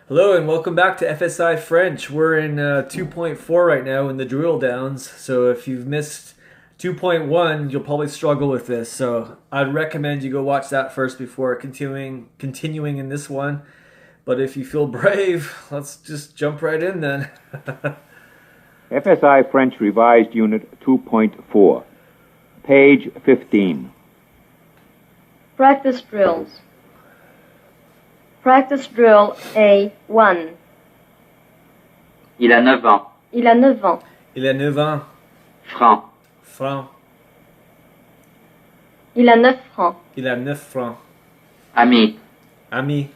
Hello and welcome back to FSI French. We're in 2.4 right now in the drill downs. So if you've missed 2.1, you'll probably struggle with this. So I'd recommend you go watch that first before continuing in this one. But if you feel brave, let's just jump right in then. FSI French Revised Unit 2.4, page 15. Practice drills. Practice drill A1. Il a 9 ans. Il a 9 ans. Il a 9 ans. Franc. Franc. Il a 9 francs. Il a 9 francs. Ami. Ami.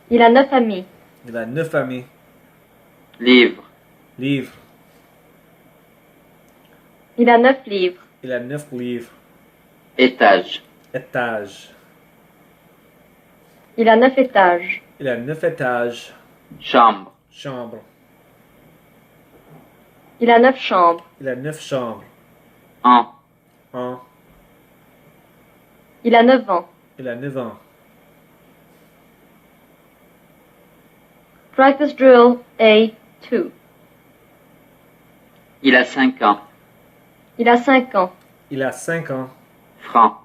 Il a 9 amis. Il a 9 amis. Livre. Livre. Il a 9 livres. Il a 9 livres. Étage. Étage. Il a 9 étages. Il a 9 étages. Chambre. Chambre. Il a 9 chambres. Il a 9 chambres. An. An. Il a 9 ans. Il a 9 ans. Practice drill A2. Il a 5 ans. Il a 5 ans. Il a 5 ans. Franc.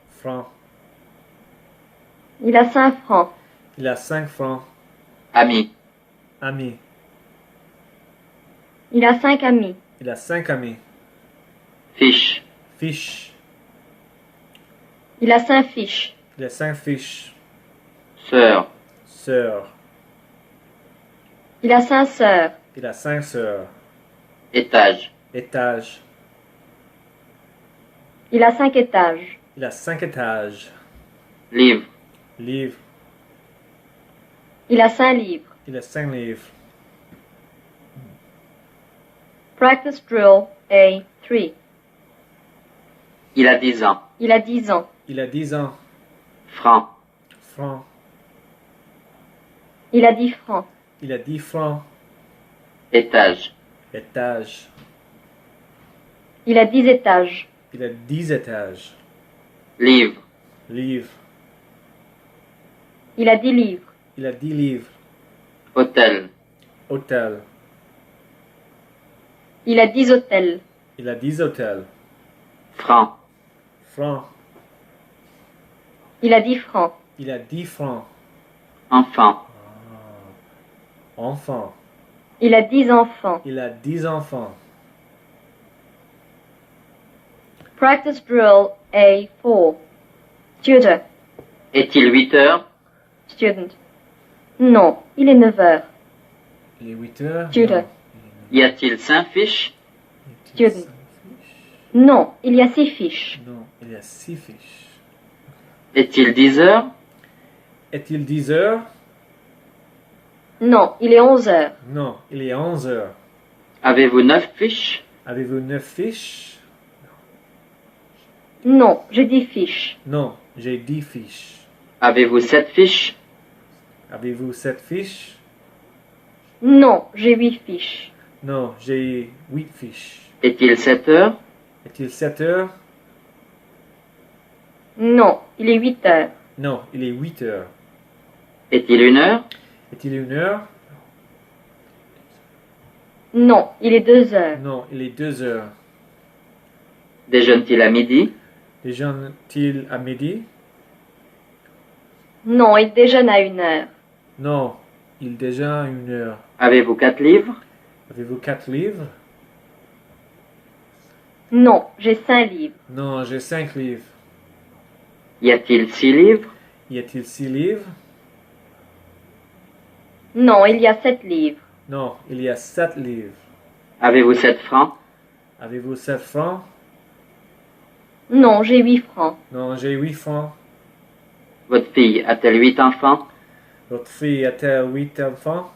Franc. Il a 5 francs. Il a 5 francs. Ami. Ami. Il a 5 amis. Il a 5 amis. Fiche. Fiche. Il a 5 fiches. Il a 5 fiches. Sœur. Sœur. Il a 5 sœurs. Il a 5 sœurs. Étage. Étage. Il a 5 étages. Il a 5 étages. Livre. Livre. Il a 5 livres. Il a 5 livres. Practice drill A3. Il a 10 ans. Il a 10 ans. Il a 10 ans. Franc. Franc. Il a 10 francs. Il a 10 francs. Étage. Étage. Il a 10 étages. Il a 10 étages. Livre. Livre. Il a 10 livres. Il a 10 livres. Hôtel. Hôtel. Il a 10 hôtels. Il a 10 hôtels. Franc. Franc. Il a 10 francs. Il a 10 francs. Enfant. Enfant. Il a 10 enfants. Il a 10 enfants. Practice drill A4. Tutor. Est-il 8 heures? Student. Non, il est 9 heures. Il est 8 heures. Tutor. Y a-t-il 5 fiches? Student. Non, il y a 6 fiches. Non, il y a 6 fiches. Est-il 10 heures? Est-il 10 heures? Non, il est 11 heures. Non, il est 11 heures. Avez-vous 9 fiches? Avez-vous 9 fiches? Non, j'ai 10 fiches. Non, j'ai 10 fiches. Avez-vous 7 fiches? Avez-vous 7 fiches? Non, j'ai 8 fiches. Non, j'ai 8 fiches. Est-il 7 heures? Est-il 7 heures? Non, il est 8 heures. Non, il est 8 heures. Est-il 1 heure? Est-il 1 heure? Non, il est 2 heures. Non, il est 2 heures. Déjeune-t-il à midi? Déjeune-t-il à midi? Non, il déjeune à 1 heure. Non, il déjeune à 1 heure. Avez-vous 4 livres? Avez-vous 4 livres? Non, j'ai 5 livres. Non, j'ai 5 livres. Y a-t-il 6 livres? Y a-t-il 6 livres? Non, il y a 7 livres. Non, il y a 7 livres. Avez-vous 7 francs? Avez-vous 7 francs? Non, j'ai 8 francs. Non, j'ai 8 francs. Votre fille a-t-elle 8 enfants? Votre fille a-t-elle 8 enfants?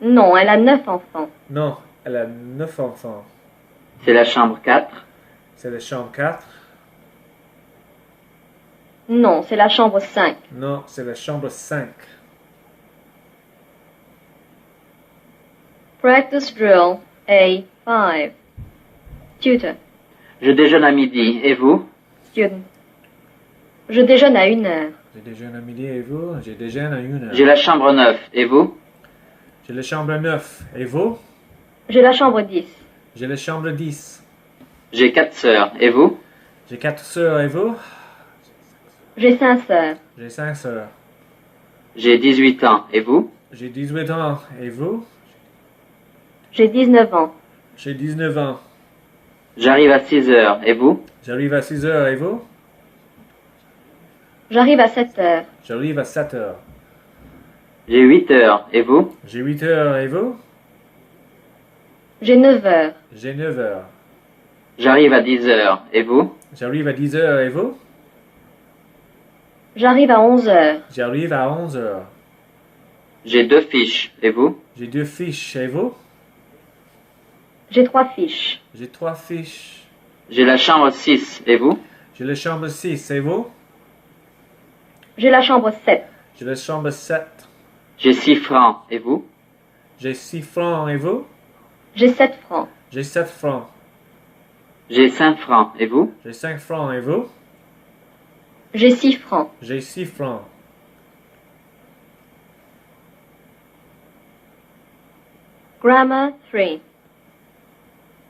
Non, elle a 9 enfants. Non, elle a 9 enfants. C'est la chambre 4. C'est la chambre 4? Non, c'est la chambre 5. Non, c'est la chambre 5. Practice drill A5. Tutor. Je déjeune à midi. Et vous? Student. Je déjeune à 1 heure. Je déjeune à midi et vous? Je déjeune à 1 heure. J'ai la chambre 9. Et vous? J'ai la chambre 9. Et vous? J'ai la chambre 10. J'ai la chambre 10. J'ai 4 sœurs. Et vous? J'ai 4 sœurs. Et vous? J'ai 5 sœurs. J'ai 5 sœurs. J'ai 18 ans. Et vous? J'ai 18 ans. Et vous? J'ai 19 ans. J'ai 19 ans. J'arrive à 6 heures. Et vous? J'arrive à 6 heures. Et vous? J'arrive à 7 heures. J'arrive à 7 heures. J'ai 8 heures. Et vous? J'ai 8 heures. Et vous? J'ai 9 heures. J'ai 9 heures. J'arrive à 10 heures. Et vous? J'arrive à 10 heures. Et vous? J'arrive à 11 heures. J'arrive à 11 heures. J'ai 2 fiches. Et vous? J'ai 2 fiches. Et vous? J'ai 3 fiches. J'ai 3 fiches. J'ai la chambre 6. Et vous? J'ai la chambre 6. Et vous? J'ai la chambre 7. J'ai la chambre 7. J'ai 6 francs. Et vous? J'ai 6 francs. Et vous? J'ai 7 francs. J'ai 7 francs. J'ai 5 francs. Et vous? J'ai 5 francs. Et vous? J'ai 6 francs. J'ai 6 francs. Grammar 3.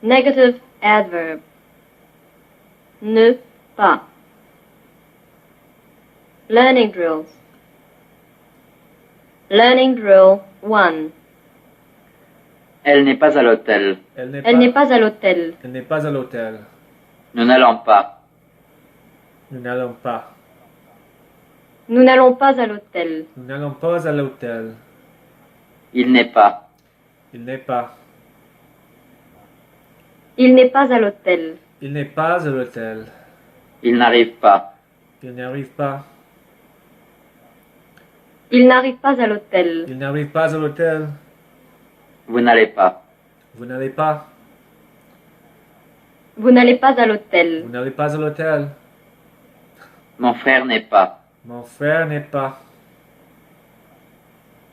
Negative adverb. Ne pas. Learning drills. Learning drill 1. Elle n'est pas à l'hôtel. Elle n'est Elle n'est pas à l'hôtel. Elle n'est pas à l'hôtel. Nous n'allons pas. Nous n'allons pas. Nous n'allons pas à l'hôtel. Nous n'allons pas à l'hôtel. Il n'est pas. Il n'est pas. Il n'est pas à l'hôtel. Il n'est pas à l'hôtel. Il n'arrive pas. Il n'arrive pas. Il n'arrive pas à l'hôtel. Il n'arrive pas à l'hôtel. Vous n'allez pas. Vous n'allez pas. Vous n'allez pas à l'hôtel. Vous n'allez pas à l'hôtel. Mon frère n'est pas. Mon frère n'est pas.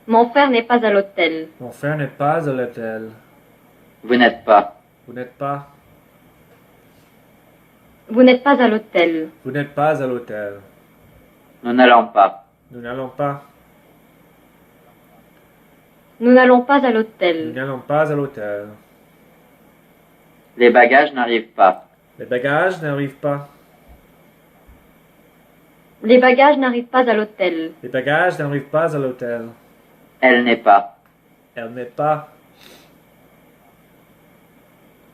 Mon frère n'est pas à l'hôtel. Mon frère n'est pas à l'hôtel. Vous n'êtes pas. Vous n'êtes pas. Vous n'êtes pas à l'hôtel. Vous n'êtes pas à l'hôtel. Nous n'allons pas. Nous n'allons pas. Nous n'allons pas à Nous l'hôtel. n'allons pas à l'hôtel. Les bagages n'arrivent pas. Les bagages n'arrivent pas. Les bagages n'arrivent pas à l'hôtel. Les bagages n'arrivent pas à l'hôtel. Elle n'est pas. Elle n'est pas.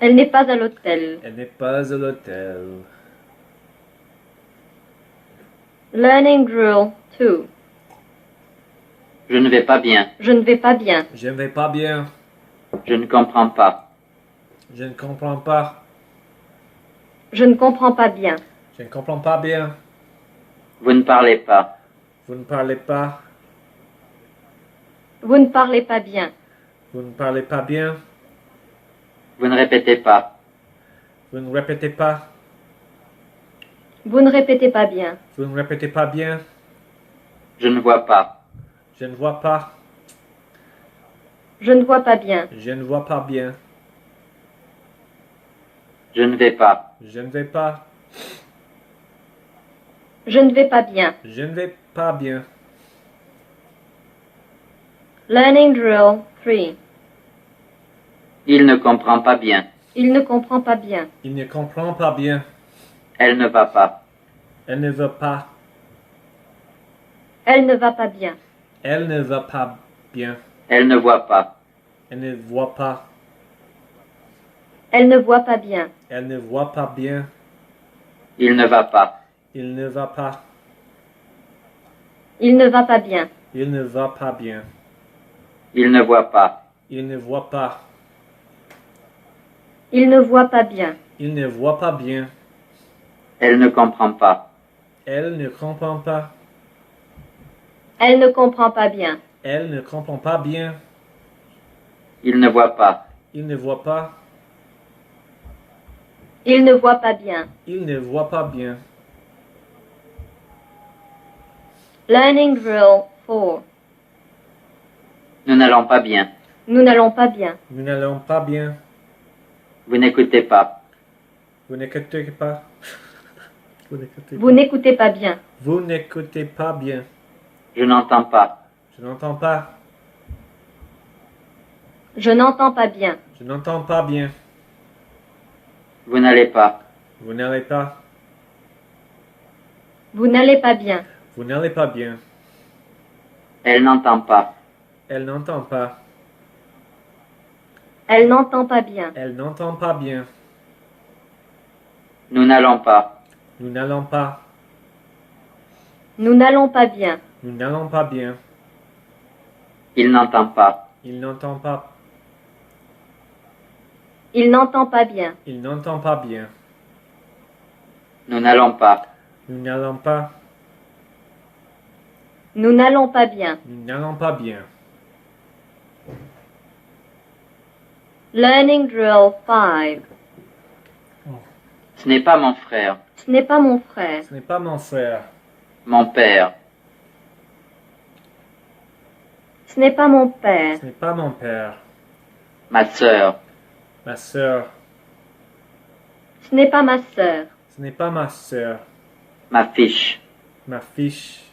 Elle n'est pas à l'hôtel. Elle n'est pas à l'hôtel. Learning drill 2. Je ne vais pas bien. Je ne vais pas bien. Je ne vais pas bien. Je ne comprends pas. Je ne comprends pas. Je ne comprends pas bien. Je ne comprends pas bien. Vous ne parlez pas. Vous ne parlez pas. Vous ne parlez pas bien. Vous ne parlez pas bien. Vous ne répétez pas. Vous ne répétez pas. Vous ne répétez pas bien. Vous ne répétez pas bien. Je ne vois pas. Je ne vois pas. Je ne vois pas bien. Je ne vois pas bien. Je ne vais pas. Je ne vais pas. Je ne vais pas bien. Je ne vais pas bien. Learning drill 3. Il ne comprend pas bien. Il ne comprend pas bien. Il ne comprend pas bien. Elle ne va pas. Elle ne veut pas. Elle ne va pas bien. Elle ne va pas bien. Elle ne voit pas. Elle ne voit pas. Elle ne voit pas bien. Elle ne voit pas bien. Il ne va pas. Il ne va pas. Il ne va pas bien. Il ne va pas bien. Il ne voit pas. Il ne voit pas. Il ne voit pas bien. Il ne voit pas bien. Elle ne comprend pas. Elle ne comprend pas. Elle ne comprend pas bien. Elle ne comprend pas bien. Il ne voit pas. Il ne voit pas. Il ne voit pas bien. Il ne voit pas bien. Learning drill 4. Nous n'allons pas bien. Nous n'allons pas bien. Nous n'allons pas bien. Vous n'écoutez pas. Vous n'écoutez pas. Vous n'écoutez pas bien. Vous n'écoutez pas bien. Je n'entends pas. Je n'entends pas. Je n'entends pas bien. Je n'entends pas bien. Vous n'allez pas. Vous n'allez pas. Vous n'allez pas bien. Vous n'allez pas bien. Elle n'entend pas. Elle n'entend pas. Elle n'entend pas bien. Elle n'entend pas bien. Nous n'allons pas. Nous n'allons pas. Nous n'allons pas bien. Nous n'allons pas bien. Il n'entend pas. Il n'entend pas. Il n'entend pas bien. Il n'entend pas bien. Nous n'allons pas. Nous n'allons pas. Nous n'allons pas bien. Nous n'allons pas bien. Learning drill 5. Ce n'est pas mon frère. Ce n'est pas mon frère. Ce n'est pas mon frère. Mon père. Ce n'est pas mon père. Ce n'est pas mon père. Ma sœur. Ma sœur. Ce n'est pas ma sœur. Ce n'est pas ma sœur. Ma fiche. Ma fiche.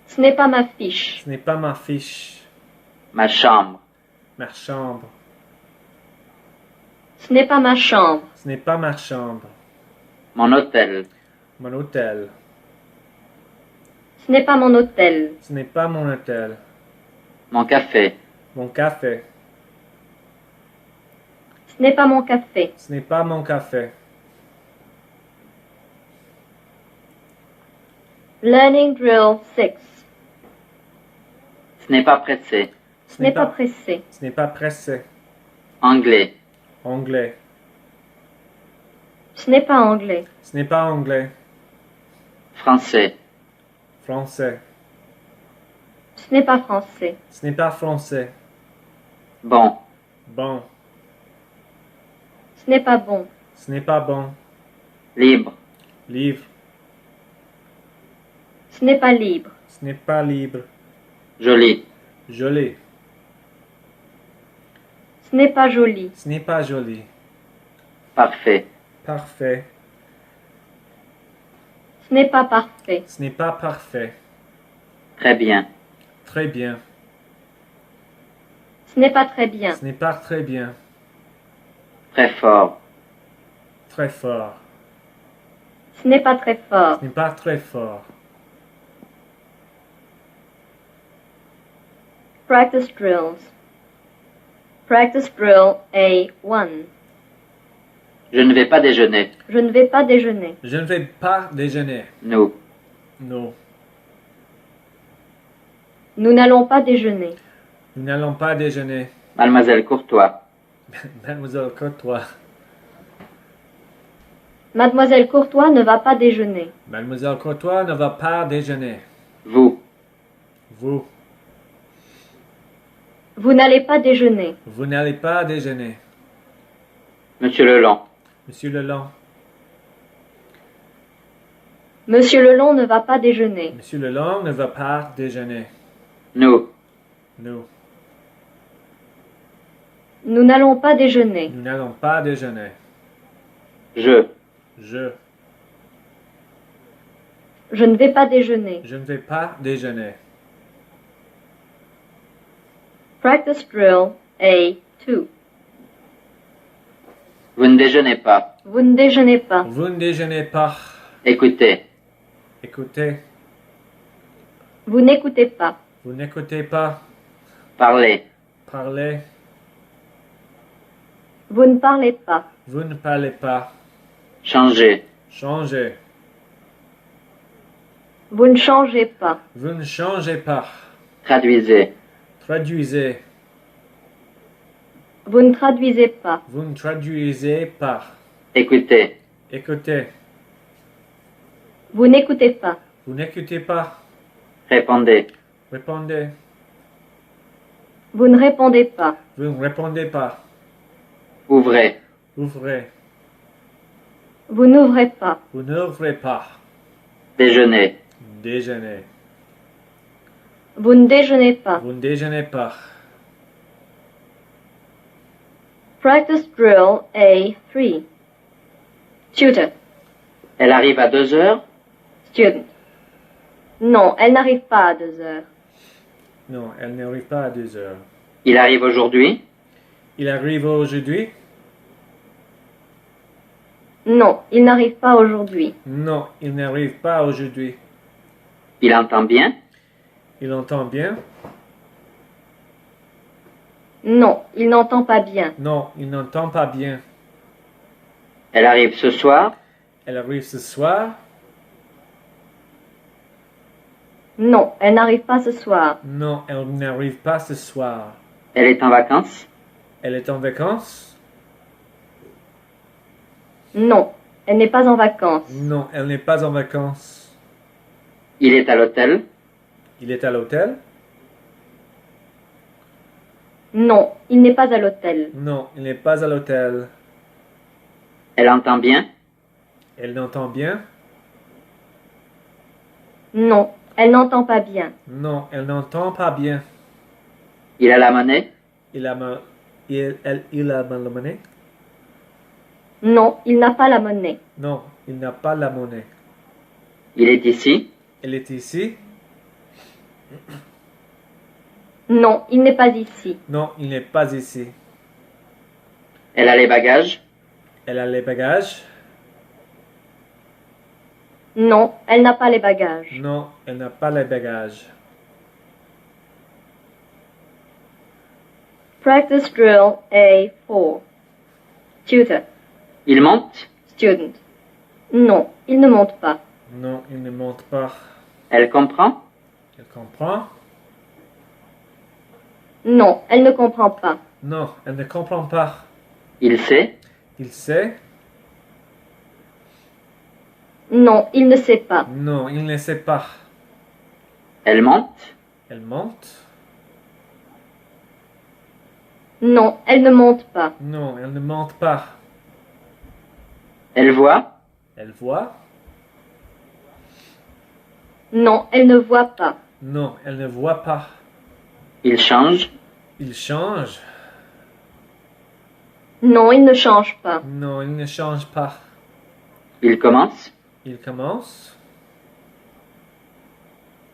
Ce n'est pas ma fiche. Ce n'est pas ma fiche. Ma chambre. Ma chambre. Ce n'est pas ma chambre. Ce n'est pas ma chambre. Mon hôtel. Mon hôtel. Ce n'est pas mon hôtel. Ce n'est pas mon hôtel. Mon café. Mon café. Ce n'est pas mon café. Ce n'est pas mon café. Learning drill 6. Ce n'est pas pressé. Ce n'est pas pressé. Ce n'est pas pressé. Anglais. Anglais. Ce n'est pas anglais. Ce n'est pas anglais. Français. Français. Ce n'est pas français. Ce n'est pas français. Bon. Bon. Ce n'est pas bon. Ce n'est pas bon. Libre. Livre. Ce n'est pas libre. Ce n'est pas libre. Joli. Joli. Ce n'est pas joli. Ce n'est pas joli. Parfait. Parfait. Ce n'est pas parfait. Ce n'est pas parfait. Très bien. Très bien. Ce n'est pas très bien. Ce n'est pas très bien. Très fort. Très fort. Ce n'est pas très fort. Ce n'est pas très fort. Practice drills. Practice drill A1. Je ne vais pas déjeuner. Je ne vais pas déjeuner. Je ne vais pas déjeuner. Nous. Non. Nous n'allons pas déjeuner. Nous n'allons pas déjeuner. Mademoiselle Courtois. Mademoiselle Courtois. Mademoiselle Courtois ne va pas déjeuner. Mademoiselle Courtois ne va pas déjeuner. Vous. Vous. Vous n'allez pas déjeuner. Vous n'allez pas déjeuner. Monsieur Lelong. Monsieur Lelong. Monsieur Lelong ne va pas déjeuner. Monsieur Lelong ne va pas déjeuner. Nous. Nous. Nous n'allons pas déjeuner. Nous n'allons pas déjeuner. Je. Je. Je ne vais pas déjeuner. Je ne vais pas déjeuner. Practice drill A2. Vous ne déjeunez pas. Vous ne déjeunez pas. Vous ne déjeunez pas. Écoutez. Écoutez. Vous n'écoutez pas. Vous n'écoutez pas. Parlez. Parlez. Vous ne parlez pas. Vous ne parlez pas. Changez. Changez. Vous ne changez pas. Vous ne changez pas. Traduisez. Traduisez. Vous ne traduisez pas. Vous ne traduisez pas. Écoutez. Écoutez. Vous n'écoutez pas. Vous n'écoutez pas. Répondez. Répondez. Vous ne répondez pas. Vous ne répondez pas. Ouvrez. Ouvrez. Vous n'ouvrez pas. Vous n'ouvrez pas. Déjeunez. Déjeunez. Vous ne déjeunez pas. Vous ne déjeunez pas. Practice drill A3. Tutor. Elle arrive à 2 heures. Student. Non, elle n'arrive pas à 2 heures. Non, elle n'arrive pas à 2 heures. Il arrive aujourd'hui. Il arrive aujourd'hui? Non, il n'arrive pas aujourd'hui. Non, il n'arrive pas aujourd'hui. Il entend bien. Il entend bien? Non, il n'entend pas bien. Non, il n'entend pas bien. Elle arrive ce soir. Elle arrive ce soir? Non, elle n'arrive pas ce soir. Non, elle n'arrive pas ce soir. Elle est en vacances. Elle est en vacances? Non, elle n'est pas en vacances. Non, elle n'est pas en vacances. Il est à l'hôtel. Il est à l'hôtel? Non, il n'est pas à l'hôtel. Non, il n'est pas à l'hôtel. Elle entend bien. Elle n'entend bien? Non, elle n'entend pas bien. Non, elle n'entend pas bien. Il a la monnaie. Il a ma... il a la monnaie? Non, il n'a pas la monnaie. Non, il n'a pas la monnaie. Il est ici. Elle est ici? Non, il n'est pas ici. Non, il n'est pas ici. Elle a les bagages. Elle a les bagages? Non, elle n'a pas les bagages. Non, elle n'a pas les bagages. Practice drill A4. Tutor. Il monte. Student. Non, il ne monte pas. Non, il ne monte pas. Elle comprend. Elle comprend? Non, elle ne comprend pas. Non, elle ne comprend pas. Il sait. Il sait? Non, il ne sait pas. Non, il ne sait pas. Elle monte. Elle monte? Non, elle ne monte pas. Non, elle ne monte pas. Elle voit. Elle voit? Non, elle ne voit pas. Non, elle ne voit pas. Il change. Il change? Non, il ne change pas. Non, il ne change pas. Il commence. Il commence?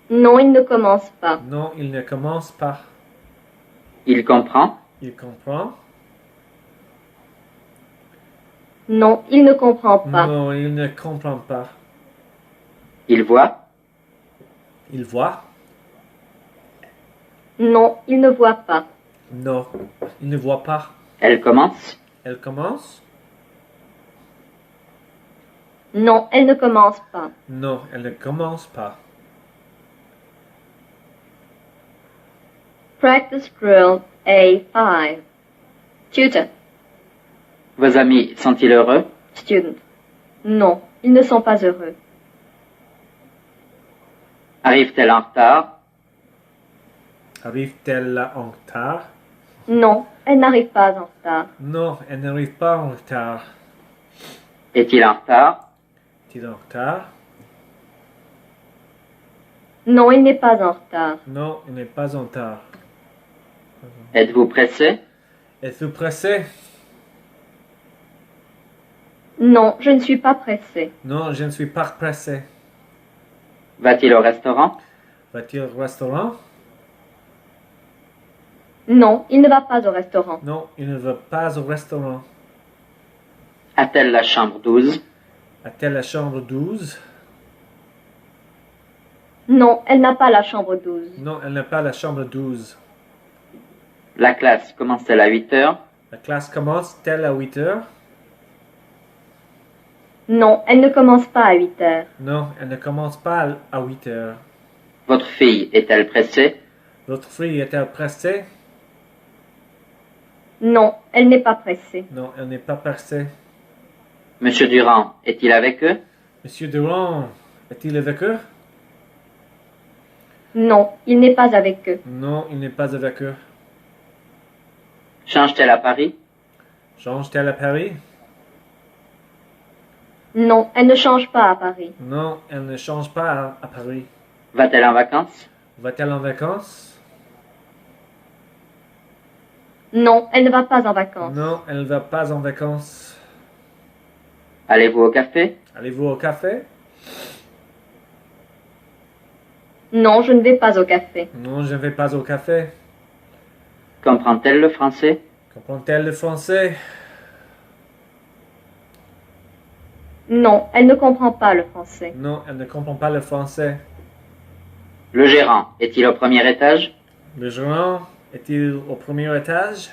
Non, il ne commence pas. Non, il ne commence pas. Il comprend. Il comprend? Non, il ne comprend pas. Non, il ne comprend pas. Il voit. Il voit? Non, il ne voit pas. Non, il ne voit pas. Elle commence. Elle commence? Non, elle ne commence pas. Non, elle ne commence pas. Practice drill A5. Tutor. Vos amis sont-ils heureux? Student. Non, ils ne sont pas heureux. Arrive-t-elle en retard? Arrive-t-elle en retard? Non, elle n'arrive pas en retard. Non, elle n'arrive pas en retard. Est-il en retard? Est-il en retard? Non, il n'est pas en retard. Non, il n'est pas en retard. Êtes-vous pressé? Êtes-vous pressé? Non, je ne suis pas pressée. Non, je ne suis pas pressé. Va-t-il au restaurant? Va-t-il au restaurant? Non, il ne va pas au restaurant. Non, il ne va pas au restaurant. A-t-elle la chambre 12? A-t-elle la chambre 12? Non, elle n'a pas la chambre 12. Non, elle n'a pas la chambre 12. La classe commence-t-elle à 8 heures? La classe commence-t-elle à 8 heures? Non, elle ne commence pas à 8 heures. Non, elle ne commence pas à 8 heures. Votre fille est-elle pressée? Votre fille est-elle pressée? Non, elle n'est pas pressée. Non, elle n'est pas pressée. Monsieur Durand est-il avec eux? Monsieur Durand, est-il avec eux? Non, il n'est pas avec eux. Non, il n'est pas avec eux. Change-t-elle à Paris? Change-t-elle à Paris? Non, elle ne change pas à Paris. Non, elle ne change pas à Paris. Va-t-elle en vacances? Va-t-elle en vacances? Non, elle ne va pas en vacances. Non, elle ne va pas en vacances. Allez-vous au café? Allez-vous au café? Non, je ne vais pas au café. Non, je ne vais pas au café. Comprend-elle le français? Comprend-elle le français? Non, elle ne comprend pas le français. Non, elle ne comprend pas le français. Le gérant est-il au premier étage? Le gérant est-il au premier étage?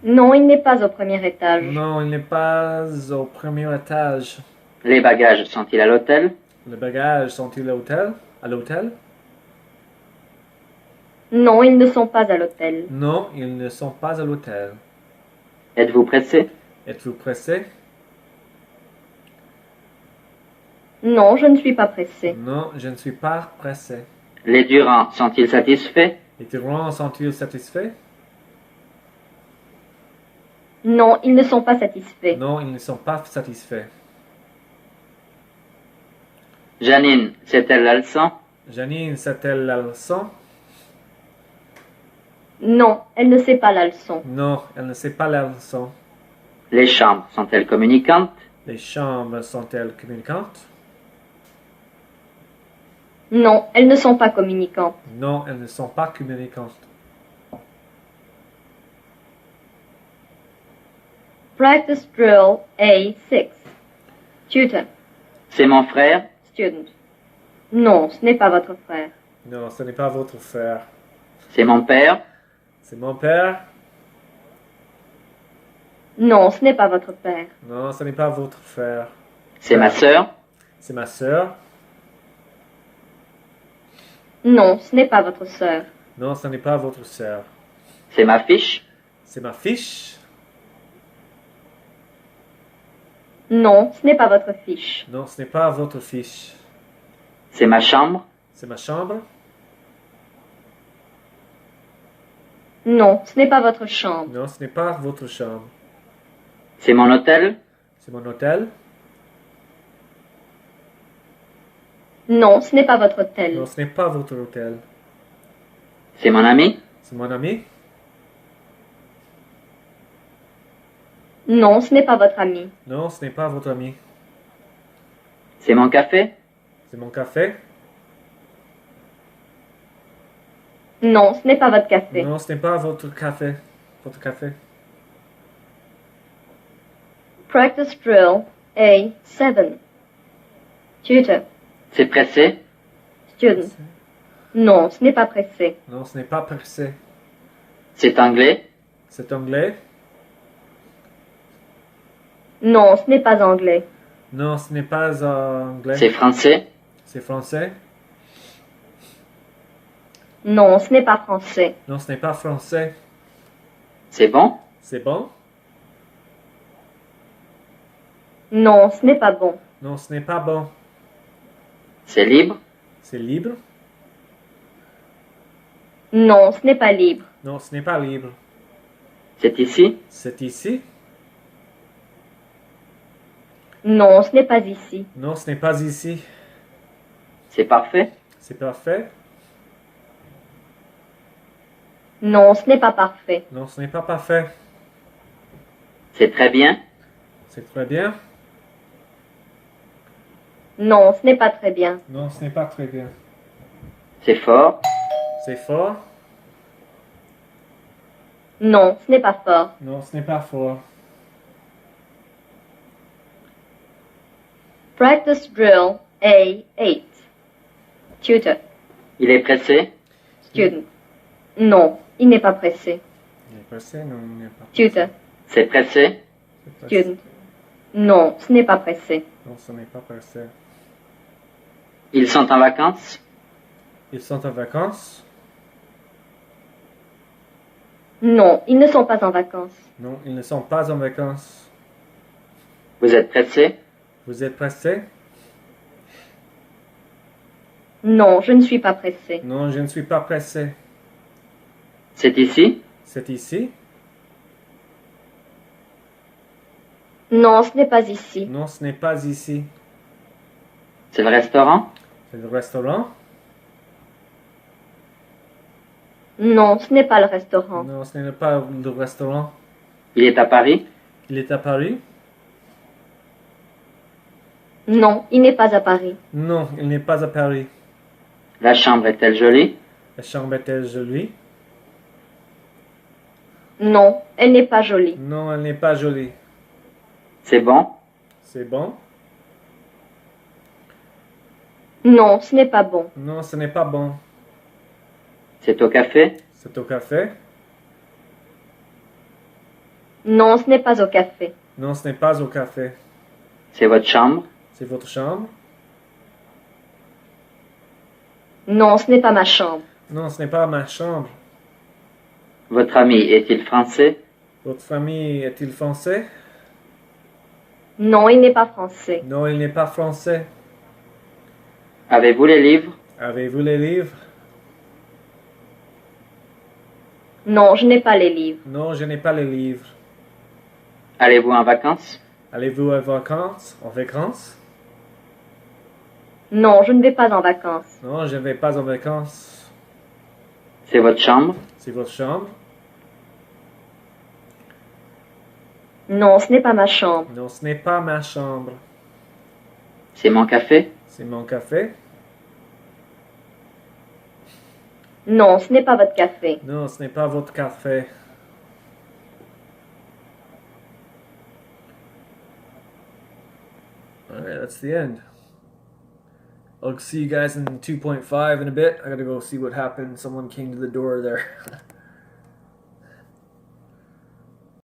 Non, il n'est pas au premier étage. Non, il n'est pas au premier étage. Les bagages sont-ils à l'hôtel? Les bagages sont-ils à l'hôtel? À l'hôtel? Non, ils ne sont pas à l'hôtel. Non, ils ne sont pas à l'hôtel. Êtes-vous pressé? Êtes-vous pressé? Non, je ne suis pas pressée. Non, je ne suis pas pressé. Les Durand sont-ils satisfaits? Les Durand sont-ils satisfaits? Non, ils ne sont pas satisfaits. Non, ils ne sont pas satisfaits. Janine sait-elle la leçon? Janine sait-elle la leçon? Non, elle ne sait pas la leçon. Non, elle ne sait pas la leçon. Les chambres sont-elles communicantes? Les chambres sont-elles communicantes? Non, elles ne sont pas communicantes. Non, elles ne sont pas communicantes. Practice drill A6. Tutor. C'est mon frère? Student. Non, ce n'est pas votre frère. Non, ce n'est pas votre frère. C'est mon père? C'est mon père? Non, ce n'est pas votre père. Non, ce n'est pas votre frère. C'est ma sœur? C'est ma sœur? Non, ce n'est pas votre sœur. Non, ce n'est pas votre sœur. C'est ma fiche? C'est ma fiche? Non, ce n'est pas votre fiche. Non, ce n'est pas votre fiche. C'est ma chambre? C'est ma chambre? Non, ce n'est pas votre chambre. Non, ce n'est pas votre chambre. C'est mon hôtel? C'est mon hôtel? Non, ce n'est pas votre hôtel. Non, ce n'est pas votre hôtel. C'est mon ami? C'est mon ami? Non, ce n'est pas votre ami. Non, ce n'est pas votre ami. C'est mon café? C'est mon café? Non, ce n'est pas votre café. Non, ce n'est pas votre café. Votre café. Practice drill A7. Tutor. C'est pressé? Student. Non, ce n'est pas pressé. Non, ce n'est pas pressé. C'est anglais? C'est anglais? Non, ce n'est pas anglais. Non, ce n'est pas anglais. C'est français? C'est français? Non, ce n'est pas français. Non, ce n'est pas français. C'est bon? C'est bon? Non, ce n'est pas bon. Non, ce n'est pas bon. C'est libre? C'est libre? Non, ce n'est pas libre. Non, ce n'est pas libre. C'est ici? C'est ici? Non, ce n'est pas ici. Non, ce n'est pas ici. C'est parfait? C'est parfait? Non, ce n'est pas parfait. Non, ce n'est pas parfait. C'est très bien? C'est très bien? Non, ce n'est pas très bien. Non, ce n'est pas très bien. C'est fort? C'est fort? Non, ce n'est pas fort. Non, ce n'est pas fort. Practice drill A8. Tutor. Il est pressé? Student. Non, il n'est pas pressé. Il est pressé? Non, il n'est pas Tutor. C'est pressé? C'est pressé. Student. Non, ce n'est pas pressé. Non, ce n'est pas pressé. Ils sont en vacances? Ils sont en vacances? Non, ils ne sont pas en vacances. Non, ils ne sont pas en vacances. Vous êtes pressé? Vous êtes pressé? Non, je ne suis pas pressé. Non, je ne suis pas pressé. C'est ici? C'est ici? Non, ce n'est pas ici. Non, ce n'est pas ici. C'est le restaurant? C'est le restaurant? Non, ce n'est pas le restaurant. Non, ce n'est pas le restaurant. Il est à Paris? Il est à Paris? Non, il n'est pas à Paris. Non, il n'est pas à Paris. La chambre est-elle jolie? La chambre est-elle jolie? Non, elle n'est pas jolie. Non, elle n'est pas jolie. C'est bon? C'est bon? Non, ce n'est pas bon. Non, ce n'est pas bon. C'est au café? C'est au café? Non, ce n'est pas au café. Non, ce n'est pas au café. C'est votre chambre? C'est votre chambre? Non, ce n'est pas ma chambre. Non, ce n'est pas ma chambre. Votre ami est-il français? Votre famille est-il français? Non, il n'est pas français. Non, il n'est pas français. Avez-vous les livres? Avez-vous les livres? Non, je n'ai pas les livres. Non, je n'ai pas les livres. Allez-vous en vacances? Allez-vous en vacances? En vacances? Non, je ne vais pas en vacances. Non, je ne vais pas en vacances. C'est votre chambre? C'est votre chambre? Non, ce n'est pas ma chambre. Non, ce n'est pas ma chambre. C'est mon café? C'est mon café? Non, ce n'est pas votre café. Non, ce n'est pas votre café. Alright, that's the end. I'll see you guys in 2.5 in a bit. I gotta go see what happened. Someone came to the door there.